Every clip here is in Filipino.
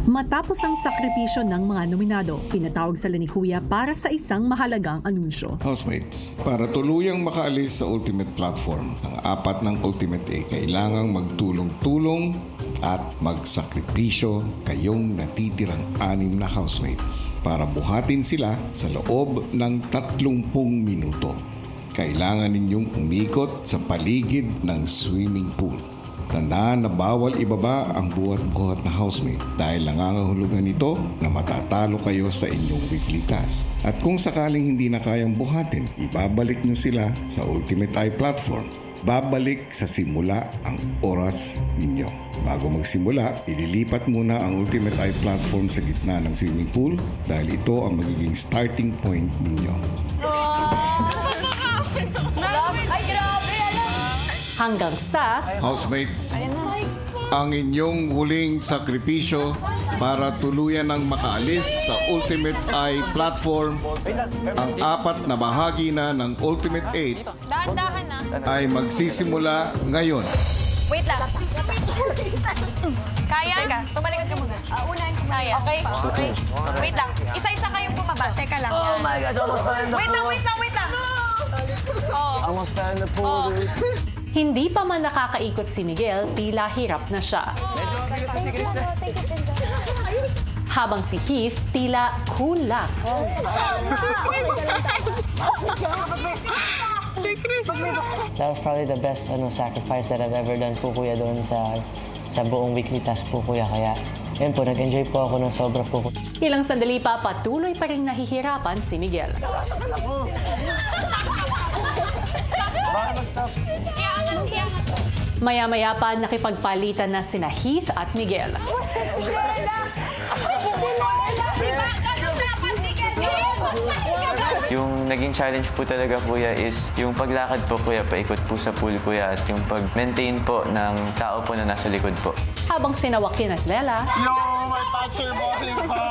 Matapos ang sakripisyo ng mga nominado, pinatawag sila ni Kuya para sa isang mahalagang anunsyo. Housemates, para tuluyang makaalis sa Ultimate Platform, ang apat ng Ultimate A kailangang magtulong-tulong at magsakripisyo kayong natitirang 6 na housemates para buhatin sila sa loob ng 30 minuto. Kailangan ninyong umikot sa paligid ng swimming pool. Tandaan na bawal ibaba ang buhat-buhat na housemate dahil nangangahulugan ito na matatalo kayo sa inyong weekly task. At kung sakaling hindi na kayang buhatin, ibabalik nyo sila sa Ultimate Eye platform. Babalik sa simula ang oras ninyo. Bago magsimula, ililipat muna ang Ultimate Eye platform sa gitna ng swimming pool dahil ito ang magiging starting point ninyo. Ay, grabe! Hanggang sa Housemates, ang inyong huling sakripisyo para tuluyan ng makaalis sa Ultimate Eye platform, ang apat na bahagi na ng Ultimate 8 Dahan-dahan na. ay magsisimula ngayon. Wait lang. Kaya? Teka, tumalikod ka muna. Unahin ko. Kaya. Okay. Wait lang. Isa-isa kayong bumaba. Teka lang. Oh my gosh, almost fell in the pool. Wait lang. Oh. Almost fell in the pool, dude. hindi pa man nakakaikot si Miguel, tila hirap na siya. Habang si Heath, tila cool lang. That was probably the best sacrifice that I've ever done po, kuya, doon sa buong weekly task po, kuya. Kaya, yun po, nag-enjoy po ako ng sobra po. Ilang sandali pa, patuloy pa rin nahihirapan si Miguel. Maya-maya pa nakipagpalitan na sina Heath at Miguel. Yung naging challenge po talaga, kuya, is yung paglakad po, kuya, paikot po sa pool, kuya, at yung pag-maintain po ng tao po na nasa likod po. Habang sina Joaquin at Lela, Yo, my patcher body pa!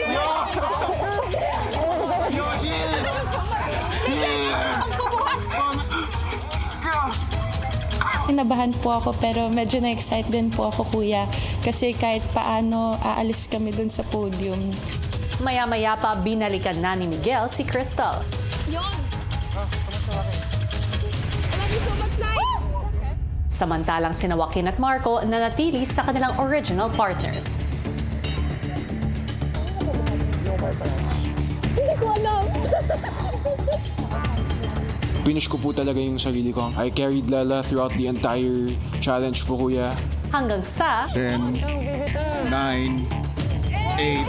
Yo! Yo, Kinabahan po ako pero medyo na-excite din po ako, kuya. Kasi kahit paano aalis kami dun sa podium. maya-maya pa binalikan na ni Miguel si Crystal. Samantalang sina Joaquin at Marco nanatili sa kanilang original partners. Finish ko po talaga yung sarili ko. I carried Lela throughout the entire challenge po, kuya. Hanggang sa 10, 9, 8,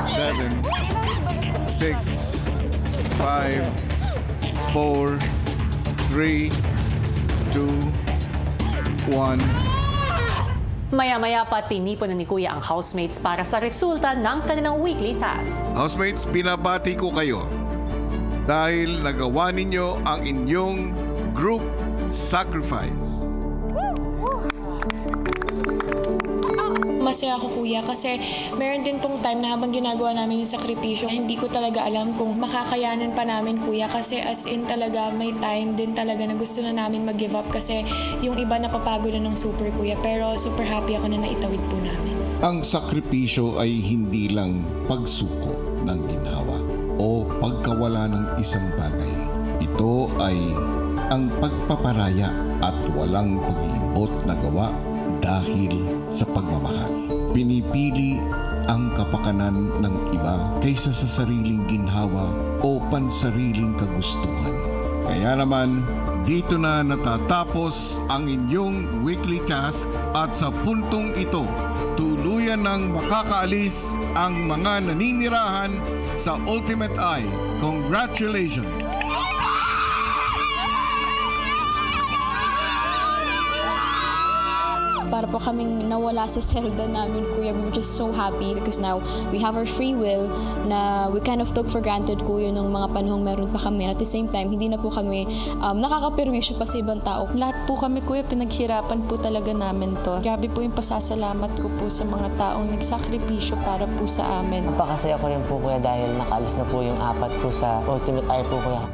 7, 6, 5, 4, 3, 2, 1. maya-maya pa tinipon na ni Kuya ang housemates para sa resulta ng kanilang weekly task. Housemates, binabati ko kayo dahil nagawa ninyo ang inyong group sacrifice. Masaya ako, kuya, kasi meron din pong time na habang ginagawa namin yung sakripisyo, hindi ko talaga alam kung makakayanan pa namin, kuya, kasi as in talaga may time din talaga na gusto na namin mag-give up kasi yung iba napapagod na ng super, kuya, pero super happy ako na naitawid po namin. Ang sakripisyo ay hindi lang pagsuko ng ginhawa o pagkawala ng isang bagay. Ito ay ang pagpaparaya at walang pag-iibot na gawa dahil sa pagmamahal. Pinipili ang kapakanan ng iba kaysa sa sariling ginhawa o pansariling kagustuhan. Kaya naman, dito na natatapos ang inyong weekly task at sa puntong ito, tuluyan ng makakaalis ang mga naninirahan sa Ultimate Eye. Congratulations! Para po kaming nawala sa selda namin, kuya. We were just so happy because now we have our free will na we kind of took for granted, kuya, nung mga panahong meron pa kami. At the same time, hindi na po kami nakakaperwisyo pa sa ibang tao. Lahat po kami, kuya, pinaghirapan po talaga namin to. Grabe po yung pasasalamat ko po sa mga taong nagsakripisyo para po sa amin. Napakasaya ko rin po, kuya, dahil nakaalis na po yung apat po sa Ultimate Eye po, kuya.